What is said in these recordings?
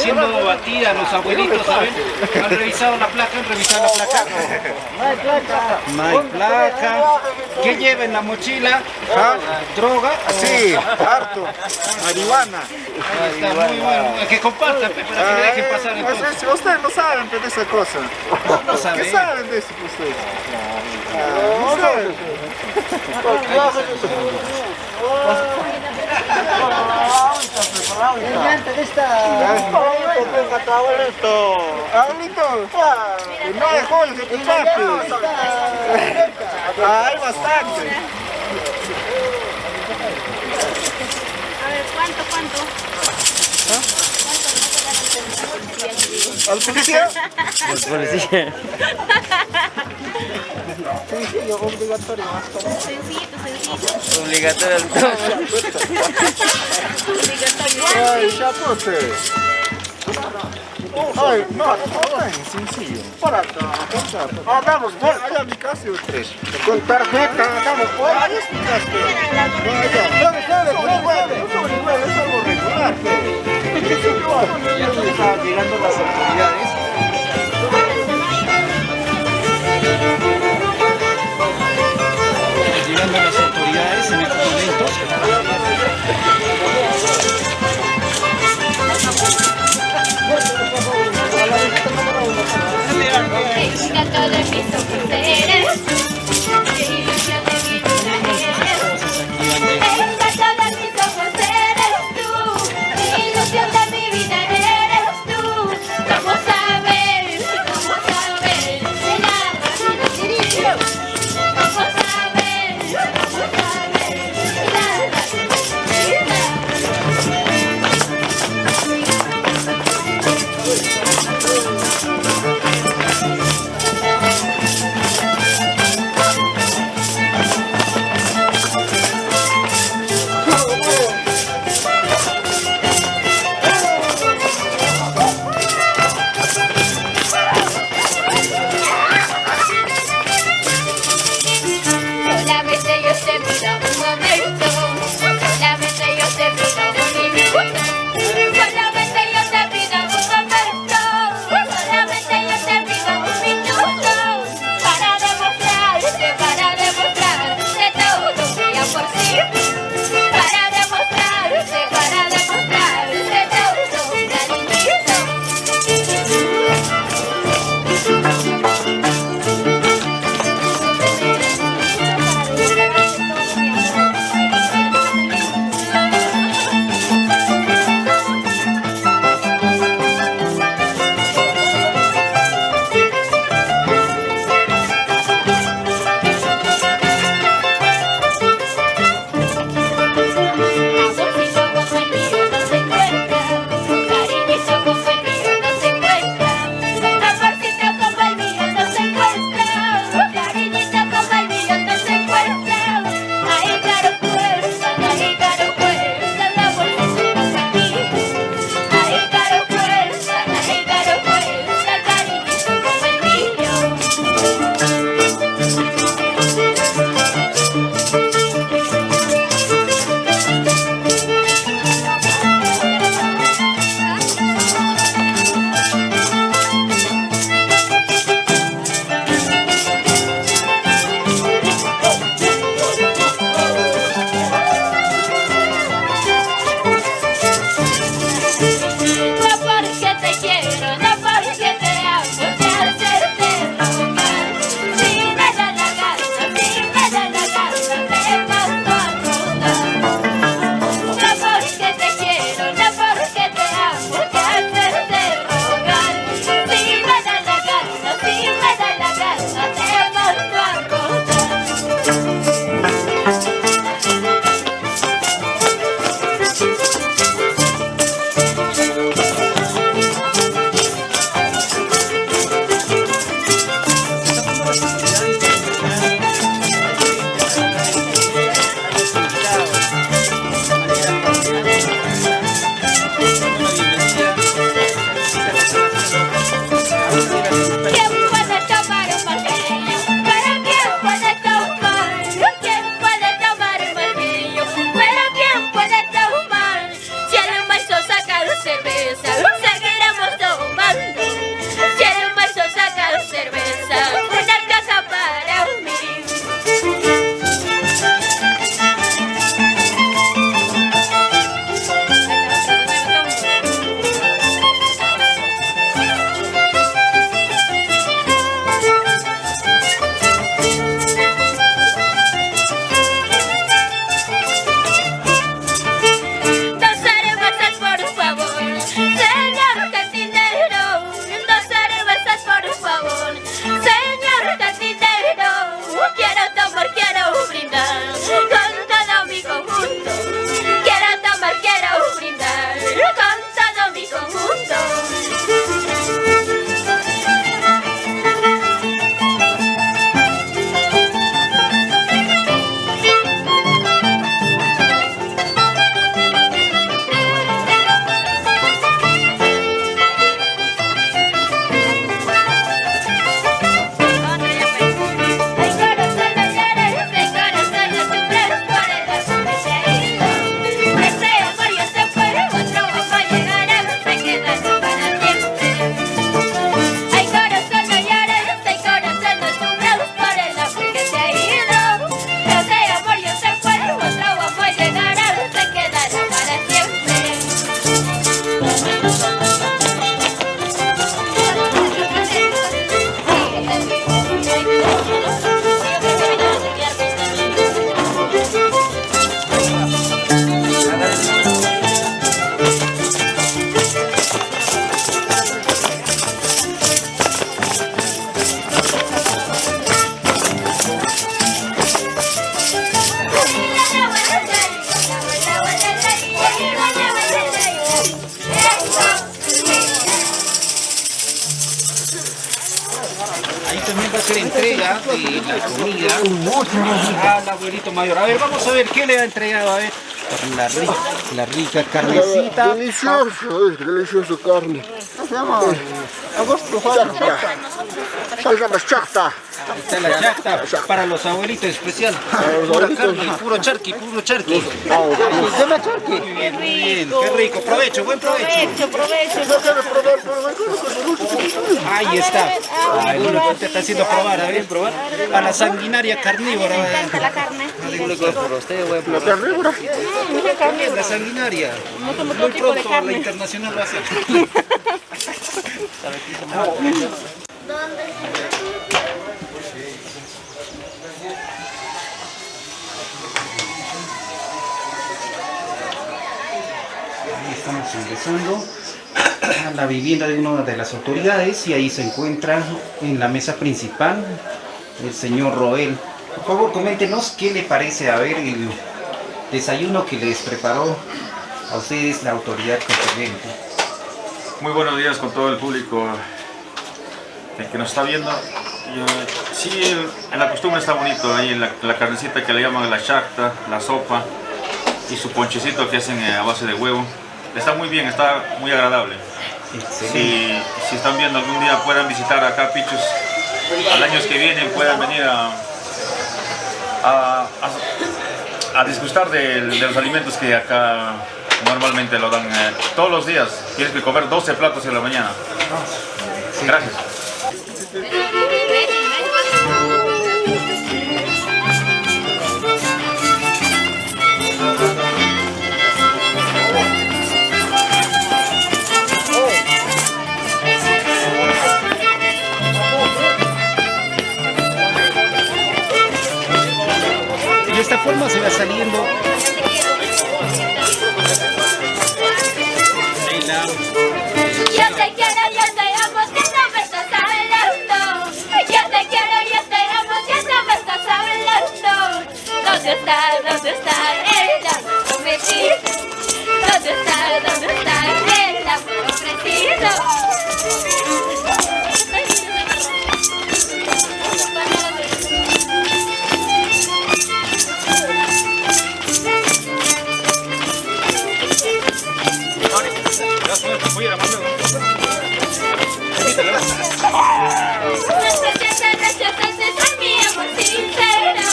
haciendo batida, los abuelitos, ¿saben? Han revisado la placa, No hay placa. No hay placa. ¿Qué lleva en la mochila? ¿Ah? ¿Droga? Sí, harto. Marihuana. Está muy bueno. Que compartan, para que dejen pasar entonces. Ustedes no saben de esa cosa. No saben. ¿Qué saben de eso ustedes? No saben. Abuelito, no hay joyas de tu papi. Hay bastante. A ver, ¿cuánto? ¿Al policía? Los policías. Sencillo, obligatorio. Sencillito. Obligatorio al Ay, chapote. Ay, no, sencillo. Para acá. Vamos, allá mi casa y tres. Con tarjeta, vamos, ahí es mi casa. Dale, es algo regular. Ya están llegando las autoridades. Llegando las autoridades en estos momentos. Venga todo el piso por eres tú. Qué ilusión de mi vida eres. Venga todo el piso por eres tú. Qué ilusión de mi vida eres tú. Vamos a entrega de la comida al abuelito mayor. A ver, vamos a ver qué le ha entregado. A ver, la rica carnecita. Delicioso carne. Se llama chacta. Se llama chacta. Está la chacta para los abuelitos especial. Pura carne, puro charqui, puro charqui. Muy bien, muy bien. Qué rico. Provecho, buen provecho. Ahí está. Ay, bueno, te está haciendo probar, a ver, probar. A la sanguinaria carnívora. Me encanta la carne. La carnívora. La sanguinaria. No como Muy todo tipo de pronto la carne. internacional va a ser. Ahí estamos ingresando a la vivienda de una de las autoridades y ahí se encuentra en la mesa principal el señor Roel. Por favor, coméntenos qué le parece a ver el desayuno que les preparó a ustedes la autoridad competente. Muy buenos días con todo el público que nos está viendo. Sí, en la costumbre está bonito, ahí la carnecita que le llaman la chacta, la sopa y su ponchecito que hacen a base de huevo. Está muy bien, está muy agradable. Si están viendo algún día puedan visitar acá Pichos, al año que viene puedan venir a disgustar de los alimentos que acá normalmente lo dan todos los días. Tienes que comer 12 platos en la mañana. Gracias. De esta forma se va saliendo Yo te quiero, yo te amo, que no me estás hablando. Yo te quiero, yo te amo, que no me estás hablando. ¿Dónde está el amor prometido? ¿Dónde está el amor prometido? Rechazaste a mi amor sincero.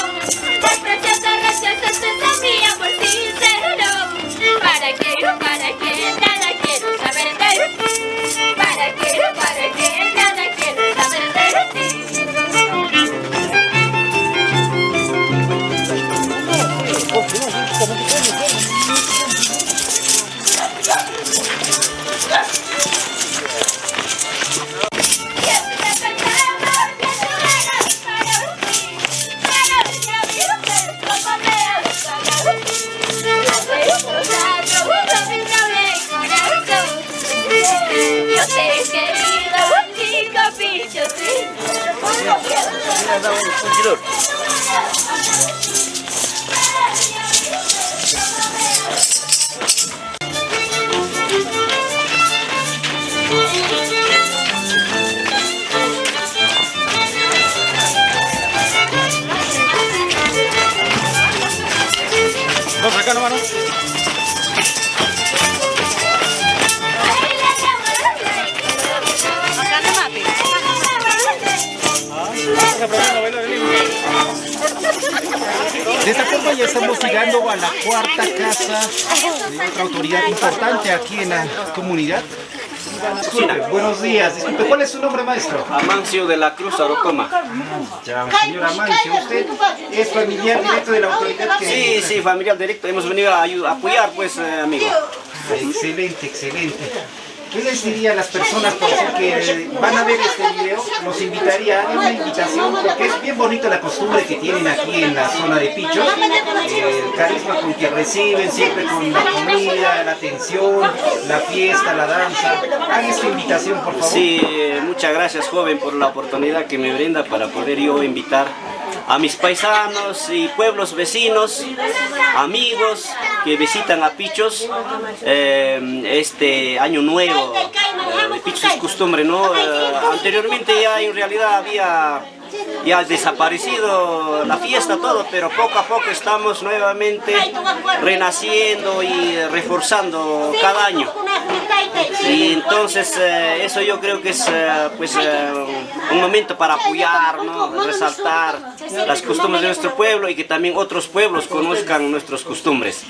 Rechazaste a mi amor sincero. ¿Para qué? Nada quiero saber de ti. ¿Para qué? Nada quiero saber de ti. Yo te he querido, chico bicho, sí. Vamos acá, hermano. De esta forma ya estamos llegando a la cuarta casa de otra autoridad importante aquí en la comunidad. Disculpe, buenos días. Disculpe, ¿cuál es su nombre, maestro? Amancio de la Cruz Arocoma. Ya, señora Mancio, ¿usted es familiar directo de la autoridad? Sí, familiar directo. Hemos venido a apoyar, pues, amigo. Excelente, excelente. ¿Qué les diría a las personas por eso que van a ver este video? Los invitaría a una invitación porque es bien bonita la costumbre que tienen aquí en la zona de Pichos. El carisma con que reciben, siempre con la comida, la atención, la fiesta, la danza. Hagan esta invitación, por favor. Sí, muchas gracias, joven, por la oportunidad que me brinda para poder yo invitar a mis paisanos y pueblos vecinos, amigos que visitan a Pichos este año nuevo. Pichos es costumbre, ¿no? Anteriormente ya en realidad había ya ha desaparecido la fiesta, todo, pero poco a poco estamos nuevamente renaciendo y reforzando cada año. Y entonces eso yo creo que es un momento para apoyar, ¿no? Resaltar las costumbres de nuestro pueblo y que también otros pueblos conozcan nuestras costumbres.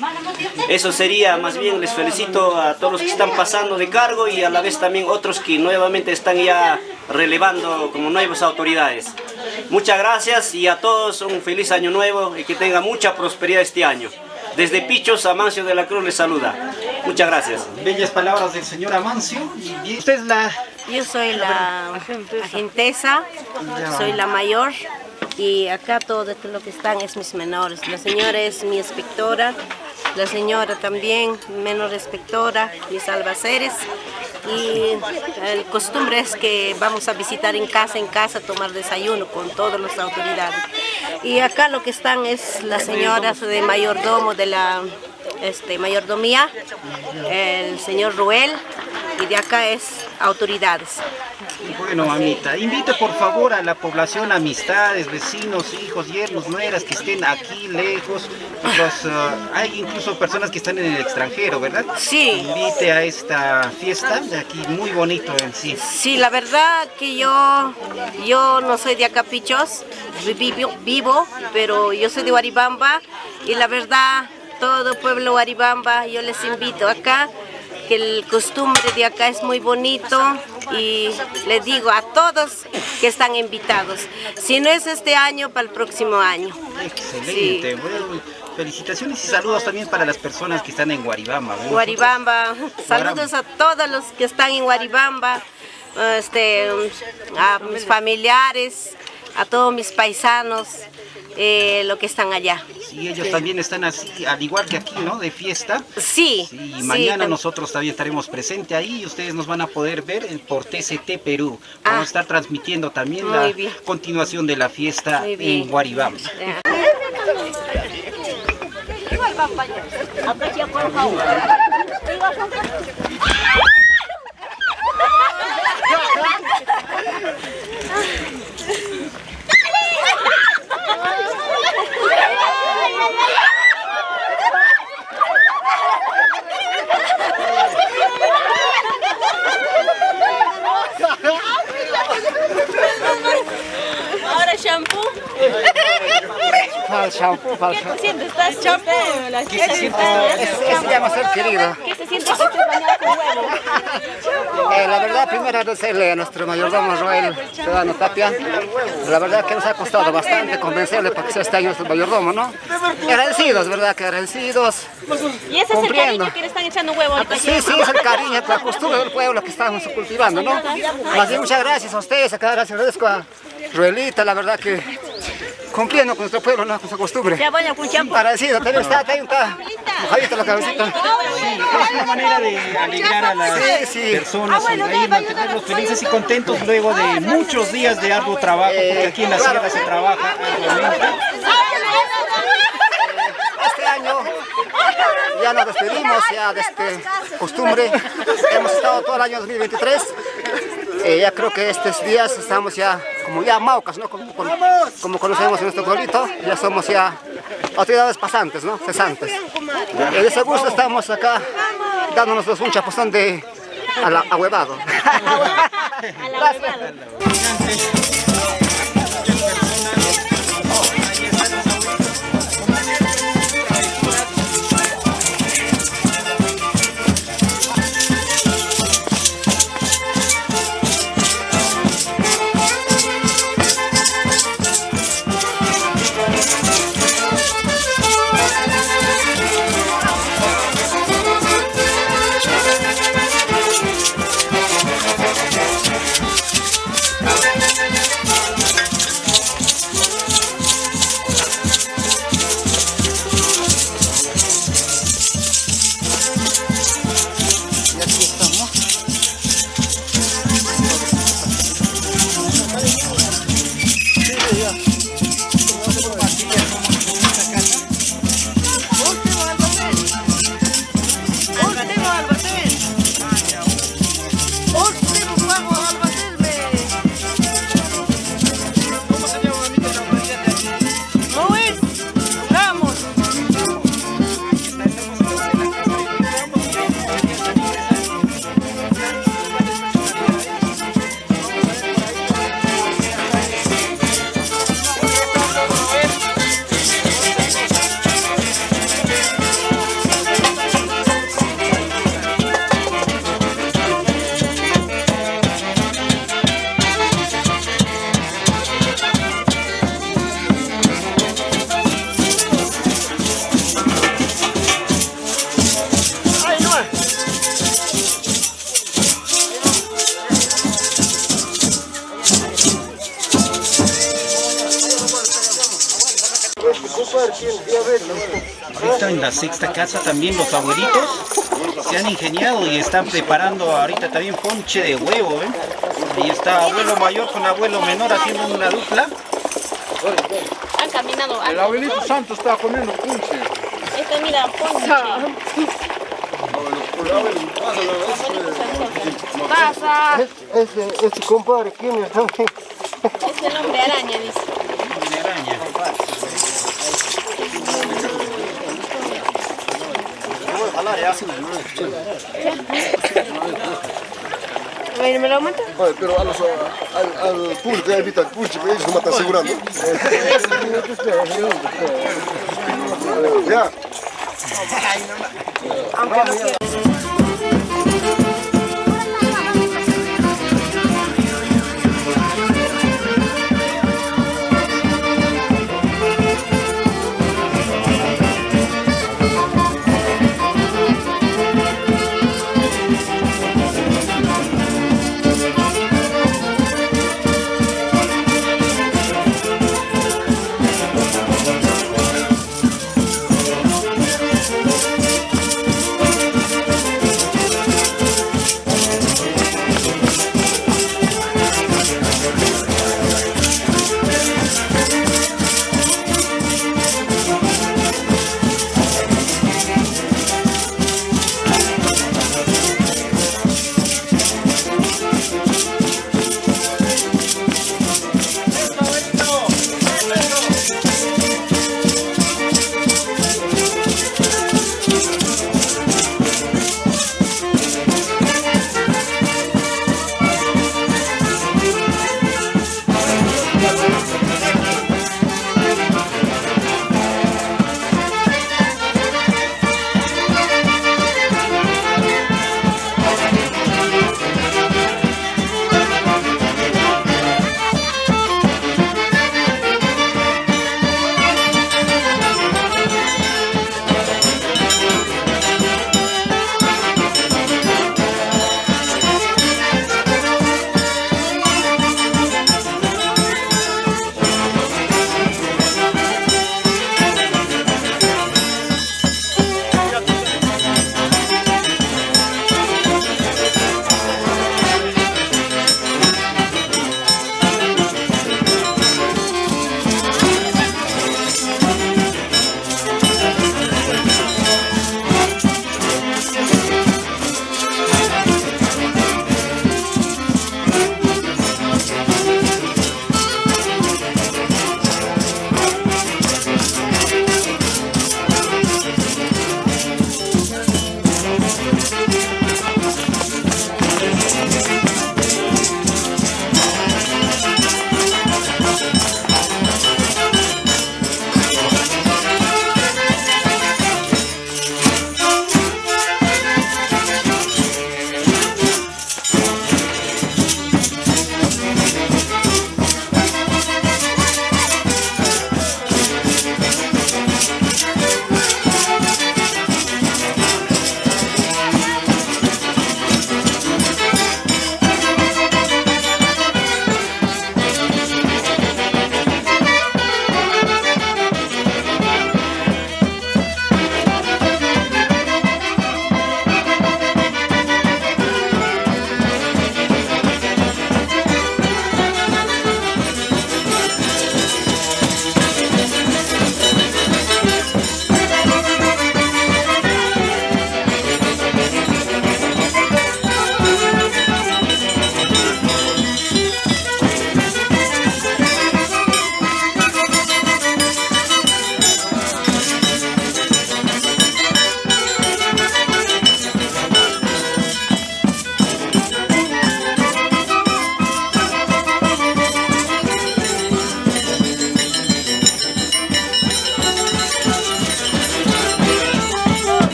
Eso sería, más bien les felicito a todos los que están pasando de cargo y a la vez también otros que nuevamente están ya relevando como nuevas autoridades. Muchas gracias y a todos un feliz año nuevo y que tengan mucha prosperidad este año. Desde Pichos, Amancio de la Cruz les saluda. Muchas gracias. Bellas palabras del señor Amancio. Y usted es la... Yo soy la agentesa, soy la mayor y acá todo lo que están es mis menores. La señora es mi inspectora, la señora también, menor inspectora, mis albaceres. Y la costumbre es que vamos a visitar en casa, tomar desayuno con todas las autoridades. Y acá lo que están es las señoras de mayordomo de la mayordomía, el señor Ruel, y de acá es autoridades. Bueno, mamita, invite por favor a la población, amistades, vecinos, hijos, yernos, nueras que estén aquí lejos. Hay incluso personas que están en el extranjero, ¿verdad? Sí. Invite a esta fiesta de aquí, muy bonito en sí. Sí, la verdad que yo no soy de acá Pichos, vivo, pero yo soy de Huaribamba y la verdad, todo pueblo Huaribamba, yo les invito acá, que el costumbre de acá es muy bonito y les digo a todos que están invitados. Si no es este año, para el próximo año. Excelente, sí. Bueno, felicitaciones y saludos también para las personas que están en Huaribamba. ¿Verdad? Huaribamba, saludos a todos los que están en Huaribamba, a mis familiares, a todos mis paisanos, lo que están allá. Sí, ellos también están así, al igual que aquí, ¿no? De fiesta. Sí. Y mañana nosotros también estaremos presentes ahí y ustedes nos van a poder ver por TCT Perú. Vamos a estar transmitiendo también la continuación de la fiesta en Huaribamba. Ahora shampoo. ¿Qué te sientes? ¿Estás champú? ¿Qué se siente? Se llama ser querido. ¿Qué se siente que estés bañado con huevo? La verdad, primero agradecerle a nuestro mayordomo Roel Ciudadano Tapia. La verdad que nos ha costado bastante convencerle para que sea este año nuestro mayordomo, ¿no? Agradecidos, ¿verdad? Que agradecidos. Y ese es el cariño que le están echando huevo ahorita. Sí, sí, es el cariño, la costumbre del pueblo que estamos cultivando, ¿no? Más bien, muchas gracias a ustedes, acá agradezco a Ruelita, la verdad que cumpliendo con nuestro pueblo, ¿no? Con su costumbre. Ya voy a con champú. Agradecido, también está mojadita la cabecita. Es una manera de alegrar a las personas, sonreír, mantenerlos felices y contentos luego de muchos días de arduo trabajo, porque aquí en la sierra se trabaja arduamente. Este año ya nos despedimos ya de este costumbre. Hemos estado todo el año 2023. Ya creo que estos días estamos ya como ya maucas, ¿no? Como conocemos en nuestro pueblito, ya somos ya autoridades pasantes, ¿no? Cesantes. De ese gusto estamos acá dándonos un chapuzón de ahuevado. Gracias. Ahorita en la sexta casa también los abuelitos se han ingeniado y están preparando ahorita también ponche de huevo, ¿eh? Ahí está abuelo mayor con abuelo menor haciendo una dupla. Han caminado. El abuelito santo está comiendo punche. Este mira, ponche. Pasa. Este compadre, ¿quién es? Es el hombre araña, dice. ¿Me lo aumenta? Oye, pero al público ya invita al punche, ellos no me están asegurando. Ya. Aunque no quiera.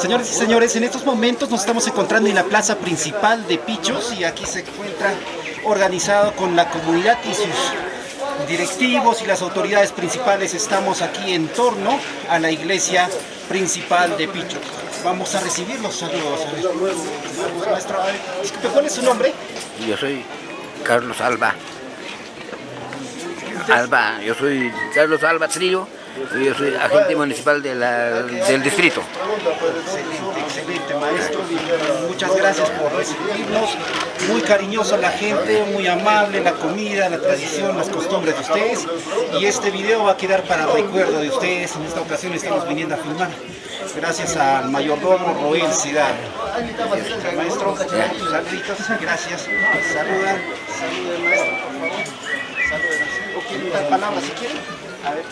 Señores y señores, en estos momentos nos estamos encontrando en la plaza principal de Pichos y aquí se encuentra organizado con la comunidad y sus directivos y las autoridades principales. Estamos aquí en torno a la iglesia principal de Pichos. Vamos a recibir los saludos. Maestro, disculpe, ¿cuál es su nombre? Yo soy Carlos Alba. Yo soy Carlos Alba Trillo. Yo soy agente municipal del distrito. Excelente, maestro. Muchas gracias por recibirnos. Muy cariñosa la gente, muy amable, la comida, la tradición, las costumbres de ustedes. Y este video va a quedar para recuerdo de ustedes. En esta ocasión estamos viniendo a filmar. Gracias al mayordomo Roel Cidade. Maestro, saluditos, gracias. Saluden, maestro, por favor. Saluden. ¿O quieren dar palabras si quieren? A ver,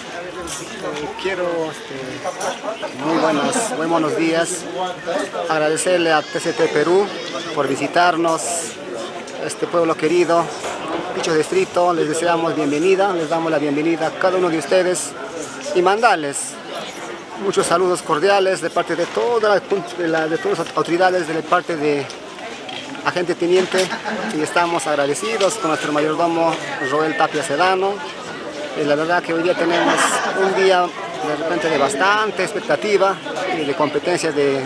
quiero muy buenos días, agradecerle a TCT Perú por visitarnos, este pueblo querido, Pichos Distrito. Les deseamos bienvenida, les damos la bienvenida a cada uno de ustedes y mandarles muchos saludos cordiales de parte de todas las autoridades, de parte de agente teniente, y estamos agradecidos con nuestro mayordomo Roel Tapia Sedano. La verdad que hoy día tenemos un día de repente de bastante expectativa y de competencia de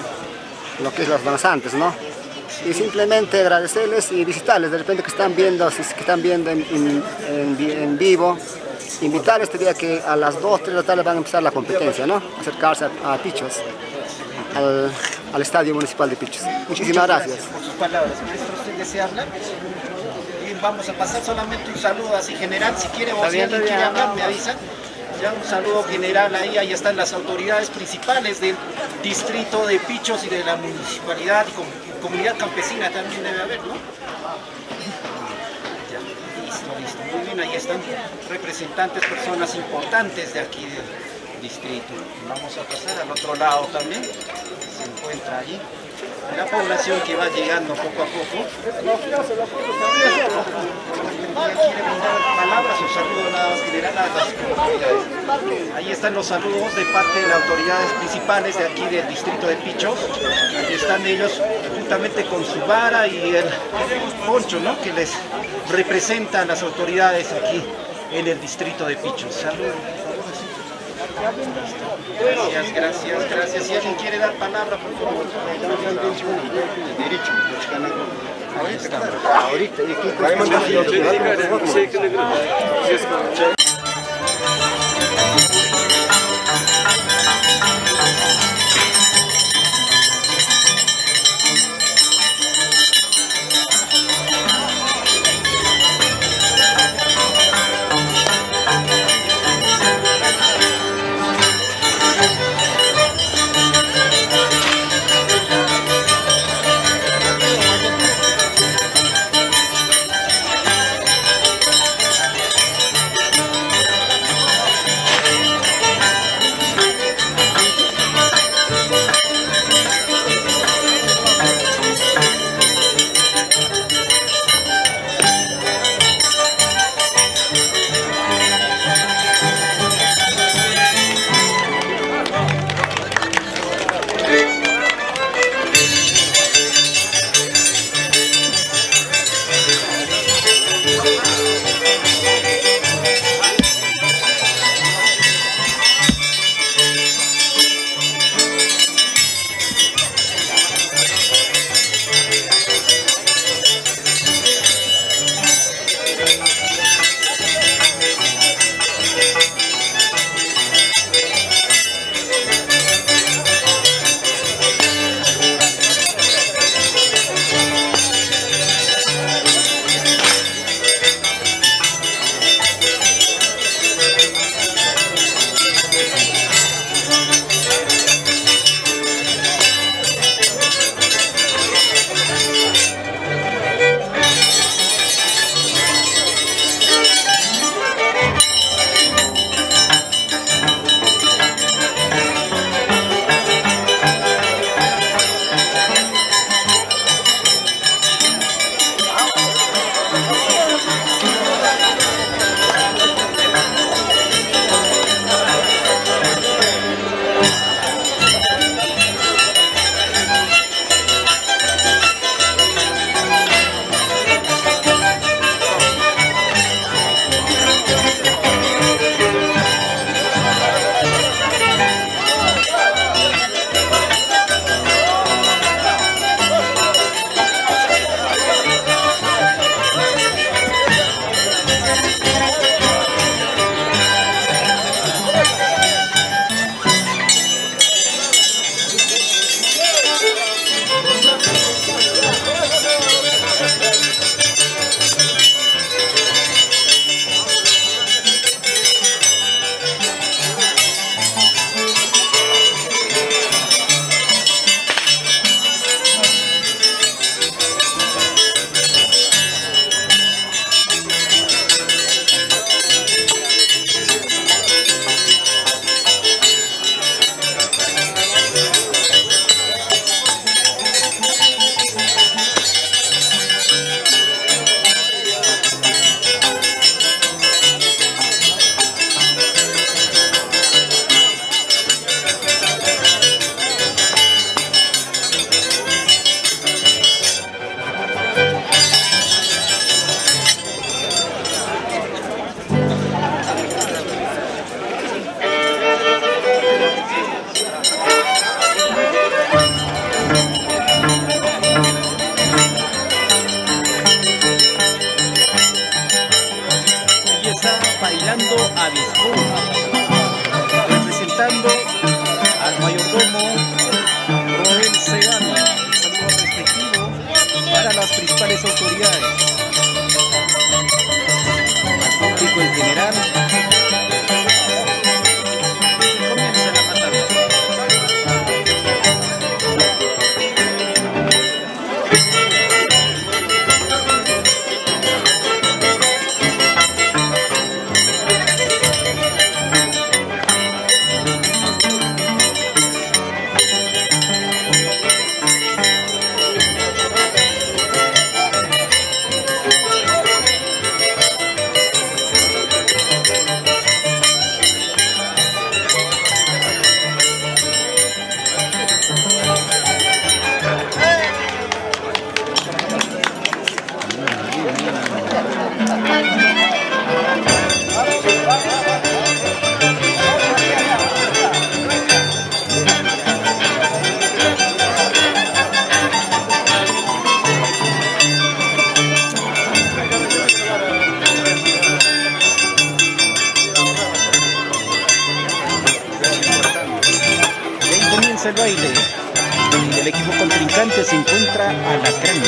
lo que es los danzantes, ¿no? Y simplemente agradecerles y visitarles, de repente que están viendo en vivo, invitar este día que a las 2, 3 de la tarde van a empezar la competencia, ¿no? Acercarse a Pichos, al Estadio Municipal de Pichos. Muchísimas gracias. Por sus palabras. Maestro, ¿usted desea hablar? Vamos a pasar solamente un saludo así general, si quiere o si alguien quiere hablar me avisa. Ya un saludo general ahí están las autoridades principales del distrito de Pichos y de la municipalidad y comunidad campesina también debe haber, ¿no? Ya, listo, muy bien, ahí están representantes, personas importantes de aquí del distrito. Vamos a pasar al otro lado también, se encuentra allí la población que va llegando poco a poco. ¿Quiere brindar palabras o saludos nada más general a las autoridades? Ahí están los saludos de parte de las autoridades principales de aquí del distrito de Pichos. Ahí están ellos juntamente con su vara y el poncho, ¿no?, que les representa a las autoridades aquí en el distrito de Pichos. Saludos. Gracias. Si alguien quiere dar palabra, por favor. Ahorita. comienza el baile. Y el equipo contrincante se encuentra Alacrán.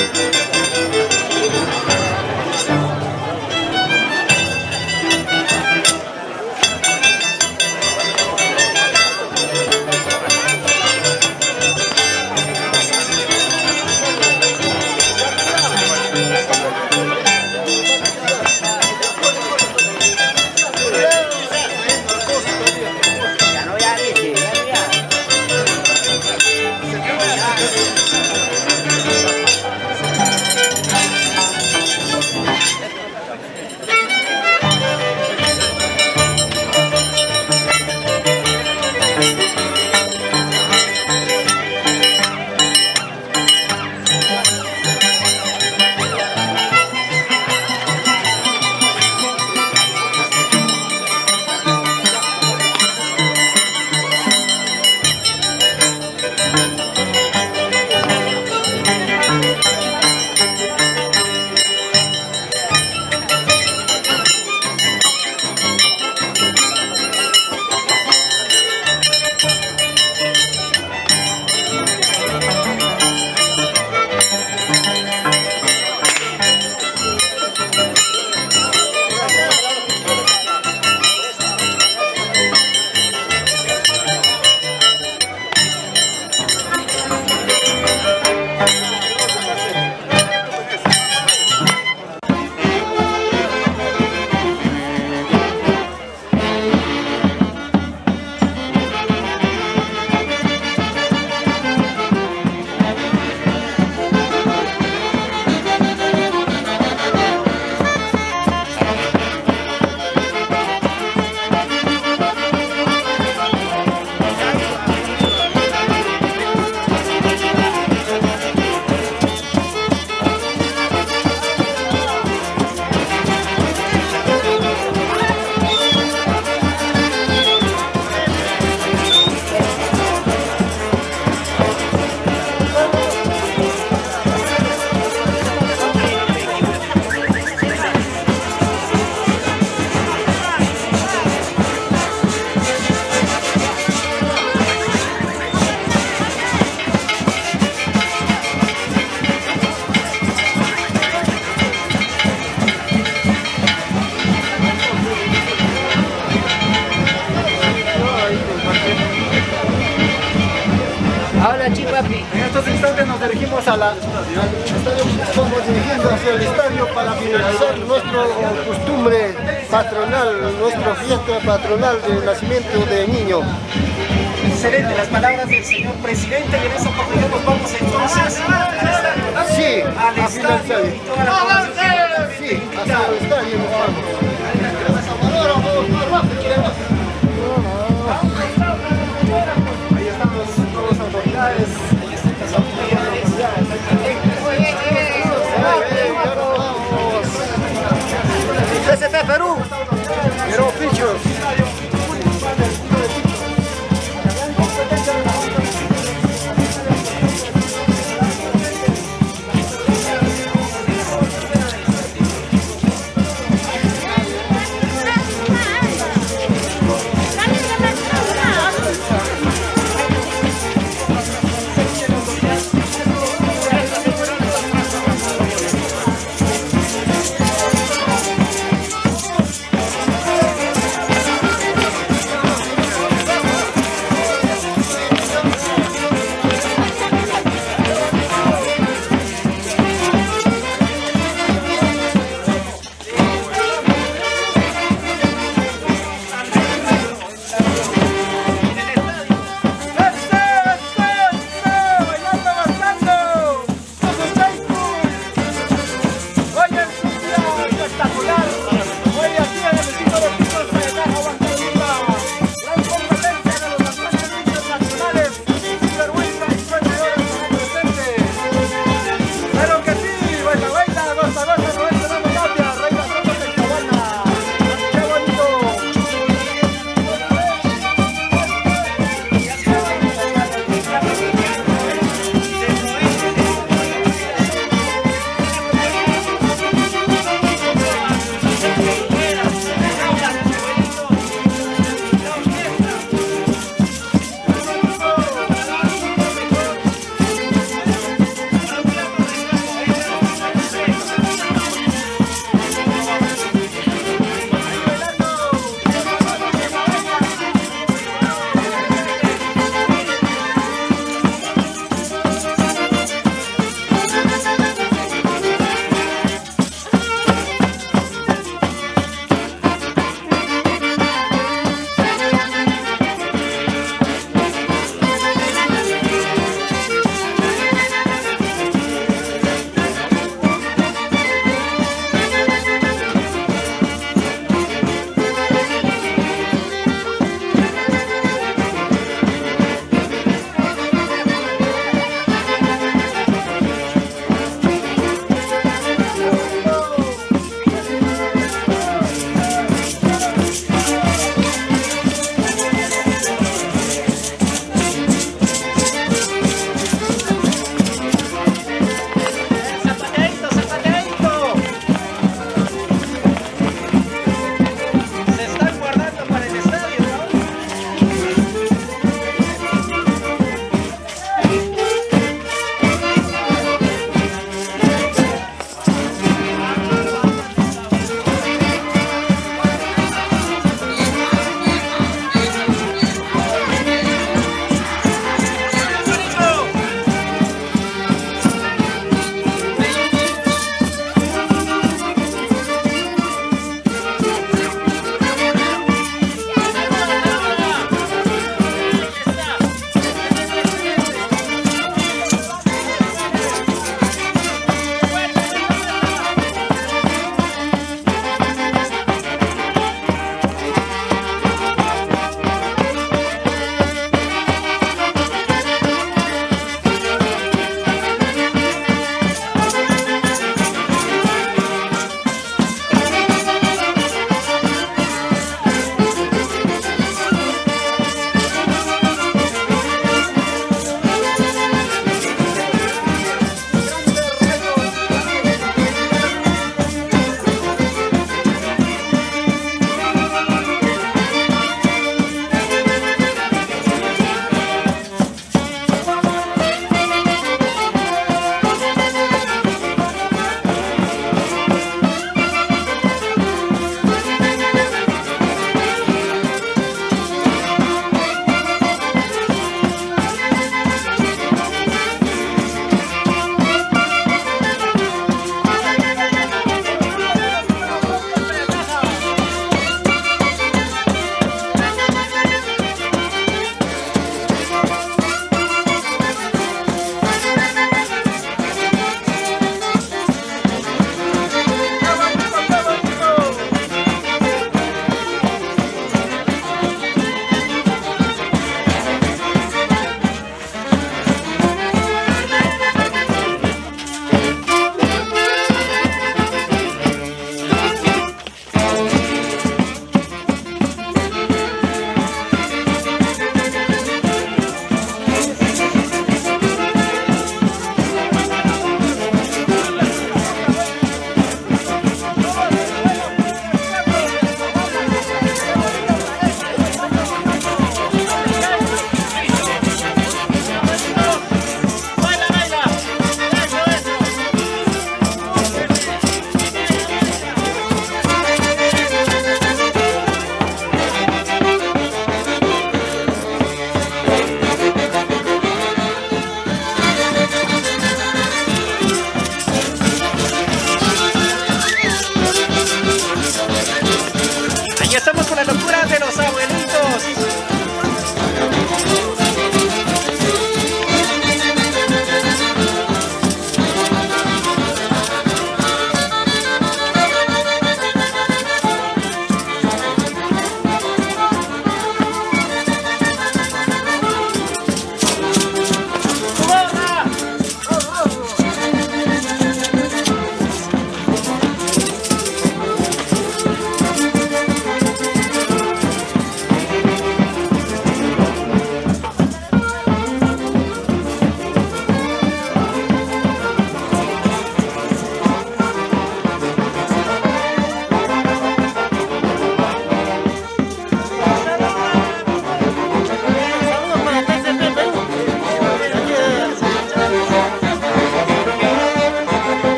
En estos instantes nos dirigimos estamos dirigiendo hacia el estadio para finalizar nuestra costumbre patronal, nuestra fiesta patronal del nacimiento de niño. Excelente, las palabras del señor presidente, y en esa oportunidad nos vamos entonces al estadio y toda la población. Sí, hacia el estadio nos vamos. Ahí estamos todas las autoridades. PST Perú. Pero Pichos.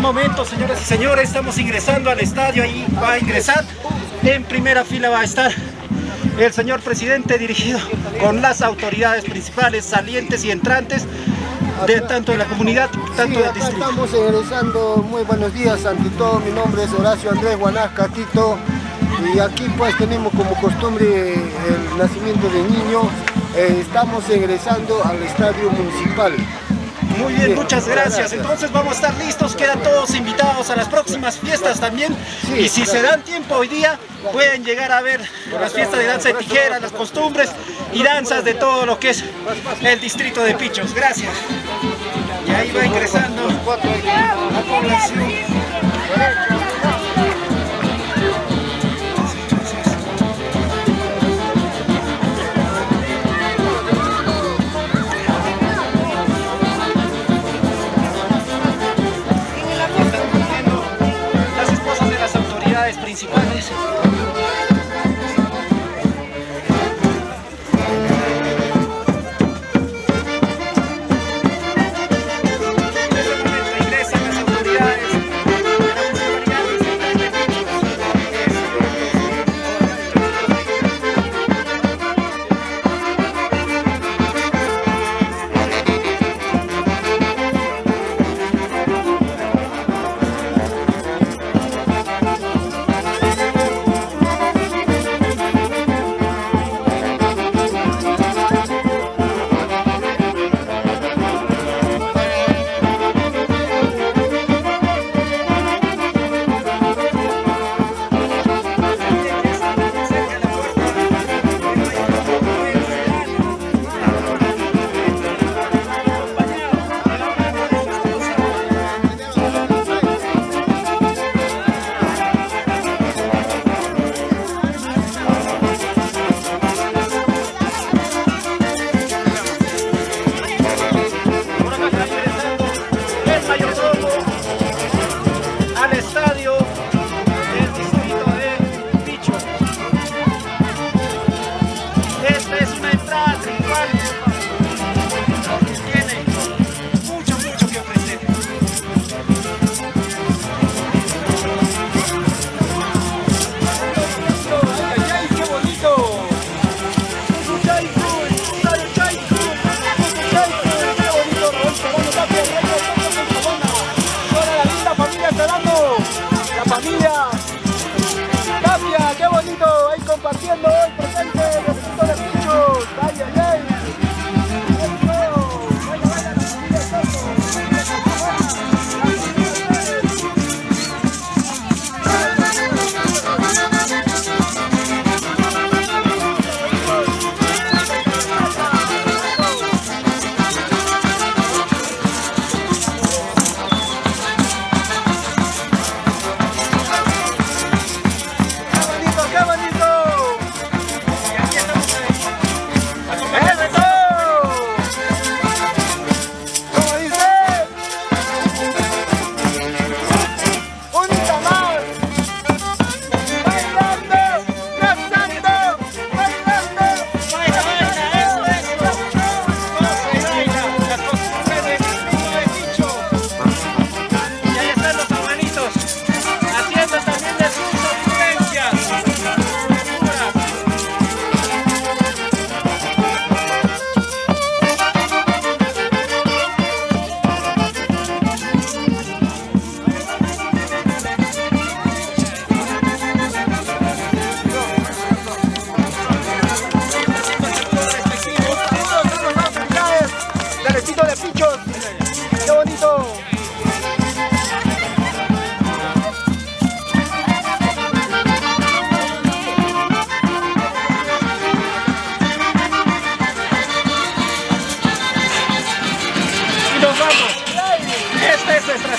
momentos, señoras y señores, estamos ingresando al estadio. Ahí va a ingresar, en primera fila va a estar el señor presidente, dirigido con las autoridades principales, salientes y entrantes, de tanto de la comunidad, tanto del distrito. Estamos ingresando. Muy buenos días, ante todo mi nombre es Horacio Andrés Guanasca Tito, y aquí pues tenemos como costumbre el nacimiento de niño. Estamos ingresando al estadio municipal. Muy bien, muchas gracias. Entonces vamos a estar listos, quedan todos invitados a las próximas fiestas también. Sí, y si se dan tiempo hoy día, pueden llegar a ver las fiestas de danza de tijera, las costumbres y danzas de todo lo que es el distrito de Pichos. Gracias. Y ahí va ingresando la población. Principales. Compartiendo hoy presente el distrito de Pichos. ¡Ay, ay, ay!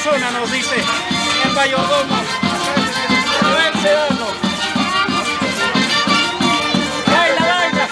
zona, nos dice el mayordomo. Manuel Sedano. Baila, baila.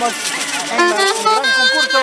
estamos en un gran concurso.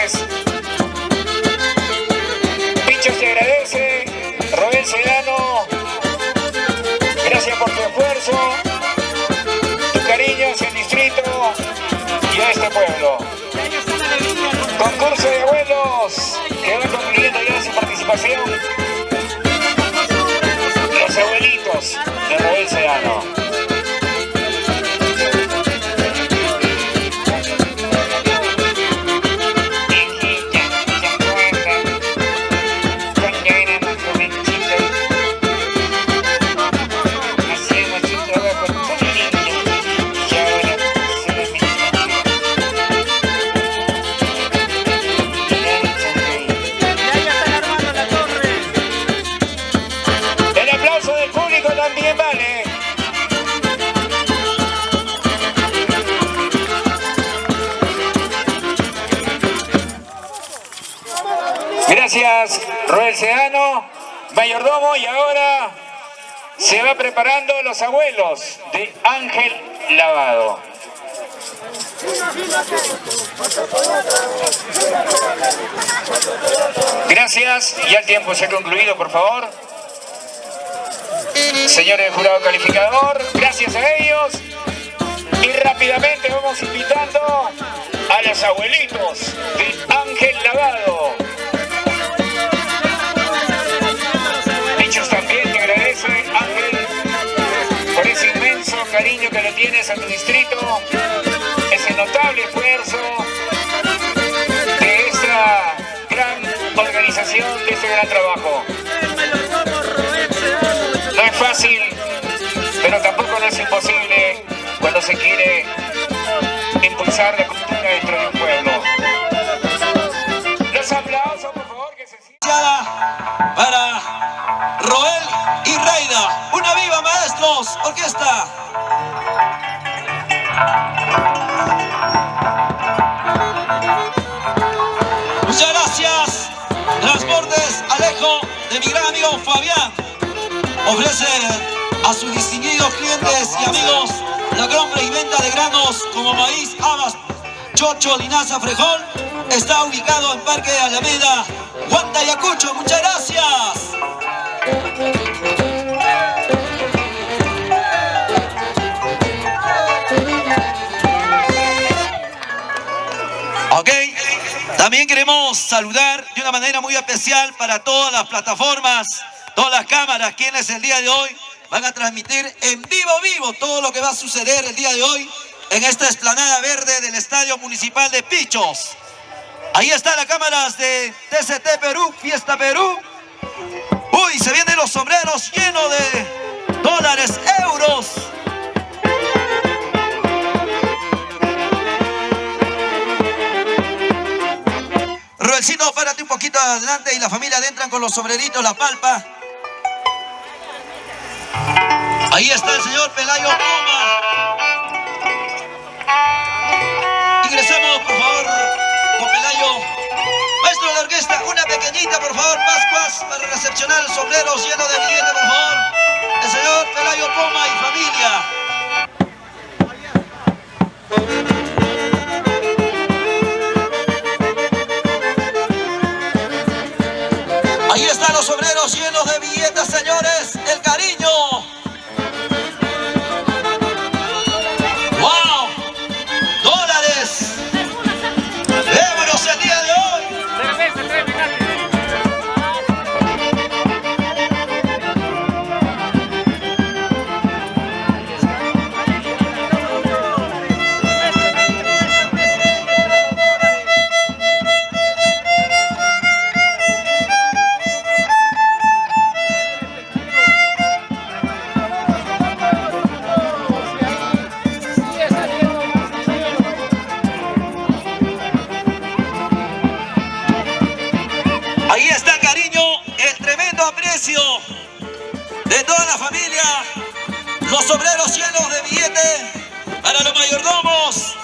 Pichones. Pichos te agradece. Roel Sedano, gracias por tu esfuerzo, tu cariño hacia el distrito y a este pueblo. Concurso de abuelos que va concluyendo ya su participación. Los abuelitos de Roel Sedano. Gracias, Roel Sedano, mayordomo, y ahora se va preparando los abuelos de Ángel Lavado. Gracias, ya el tiempo se ha concluido, por favor. Señores jurado calificador, gracias a ellos. Y rápidamente vamos invitando a los abuelitos de Ángel Lavado. Pichos también te agradece, Ángel, por ese inmenso cariño que le tienes a tu distrito, ese notable esfuerzo de esta gran organización, de este gran trabajo. No es fácil, pero tampoco no es imposible cuando se quiere impulsar la cultura dentro de un pueblo. Los aplausos, por favor, que se sientan. Para Roel y Reina. ¡Una viva, maestros! ¡Orquesta! Muchas gracias. Transportes Alejo, de mi gran amigo Fabián. Ofrece a sus distinguidos clientes y amigos la compra y venta de granos como maíz, habas, chocho, linaza, frejol. Está ubicado en Parque Alameda, Huanta, Ayacucho. Muchas gracias. Ok, también queremos saludar de una manera muy especial para todas las plataformas, todas las cámaras, quienes el día de hoy van a transmitir en vivo todo lo que va a suceder el día de hoy en esta explanada verde del Estadio Municipal de Pichos. Ahí están las cámaras de TCT Perú, Fiesta Perú. Uy, se vienen los sombreros llenos de dólares, euros. Roelcito, párate un poquito adelante y la familia adentran con los sombreritos, la palpa. Ahí está el señor Pelayo Poma. Ingresamos, por favor, con Pelayo. Maestro de la orquesta, una pequeñita, por favor, Pascuas, para recepcionar el sombrero lleno de billetes, por favor. El señor Pelayo Poma y familia. Ahí están los sombreros llenos de billetes, señores. El cariño. ¡Wow! ¡Dólares! ¡Euros el día de hoy! Ahí está, cariño, el tremendo aprecio de toda la familia. Los sombreros llenos de billetes para los mayordomos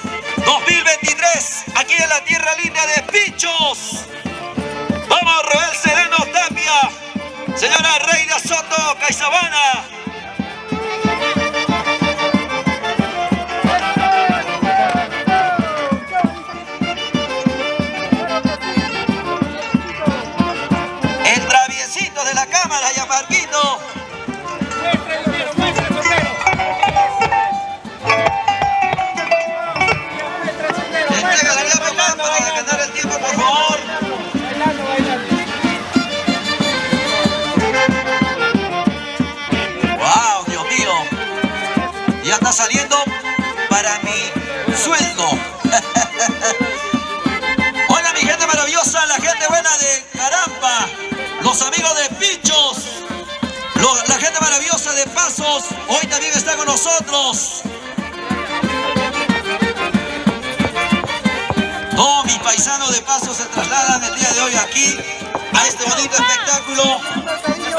2023, aquí en la tierra linda de Pichos. Vamos, Roel Sedano Tapia, señora Reina Soto Caizabana. gente buena de Carampa, los amigos de Pichos, la gente maravillosa de Pasos, hoy también está con nosotros. Todos mis paisanos de Pasos se trasladan el día de hoy aquí a este bonito espectáculo,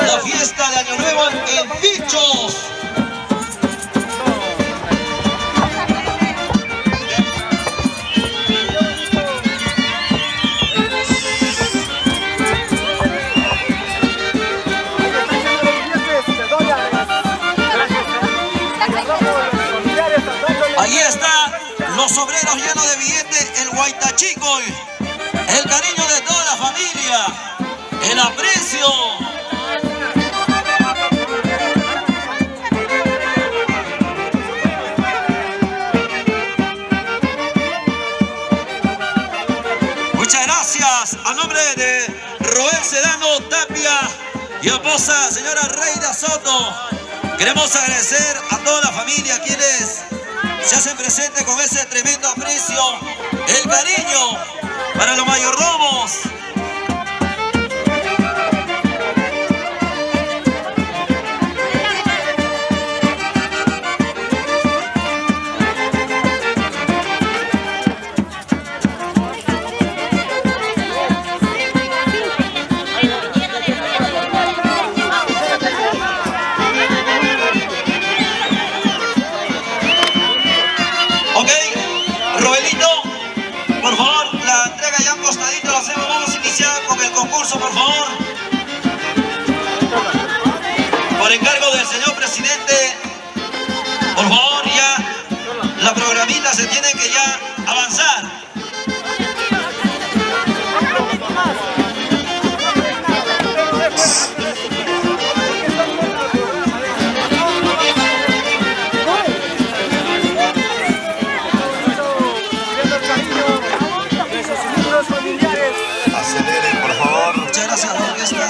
la fiesta de Año Nuevo en Pichos. Ahí está los obreros llenos de billetes, el Huaytachico, el cariño de toda la familia, el aprecio. Muchas gracias a nombre de Roel Sedano Tapia y esposa señora Reida Soto. Queremos agradecer a toda la familia quienes se hacen presentes con ese tremendo aprecio, el cariño para los mayordomos. Concurso, por favor. Por encargo del señor presidente, por favor, ya la programita se tiene que ya avanzar. Aceleren, por favor. Muchas gracias a la orquesta.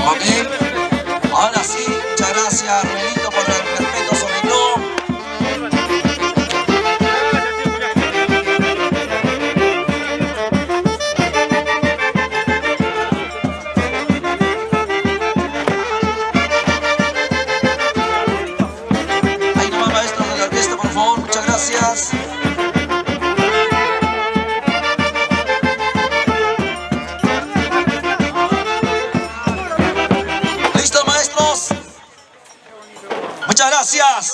Ok, ahora sí, muchas gracias, Ruelito, por el respeto sobre todo. Gracias. ¿Listo, maestros? Muchas gracias.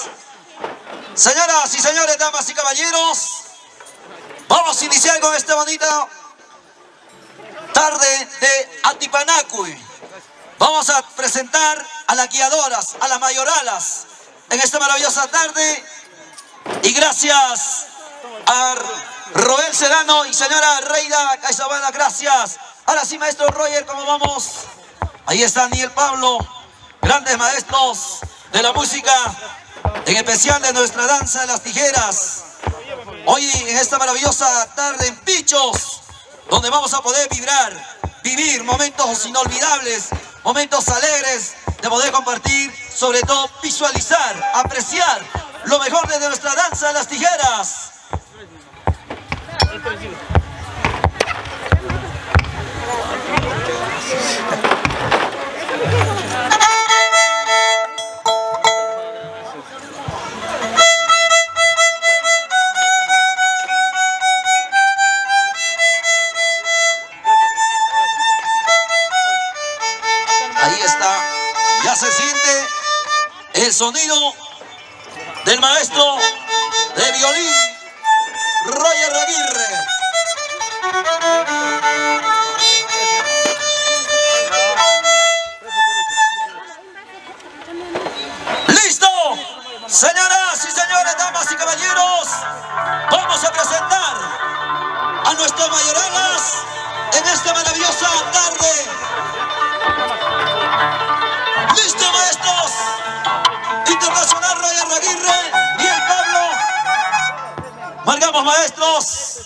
Señoras y señores, damas y caballeros, vamos a iniciar con esta bonita tarde de Atipanacuy. Vamos a presentar a las guiadoras, a las mayoralas, en esta maravillosa tarde. Y gracias a Roel Sedano y señora Reida Caizabana, gracias. Ahora sí, maestro Roger, ¿cómo vamos? Ahí está Daniel Pablo, grandes maestros de la música, en especial de nuestra danza de las tijeras. Hoy en esta maravillosa tarde en Pichos, donde vamos a poder vivir momentos inolvidables, momentos alegres, de poder compartir, sobre todo visualizar, apreciar lo mejor de nuestra danza de las tijeras. Ahí está, ya se siente el sonido del maestro de violín, Roger Aguirre. ¡Listo! Señoras y señores, damas y caballeros, vamos a presentar a nuestras mayoralas en esta maravillosa tarde. ¡Listo, maestros! Internacional Roger Aguirre y el Pablo. Marcamos, maestros.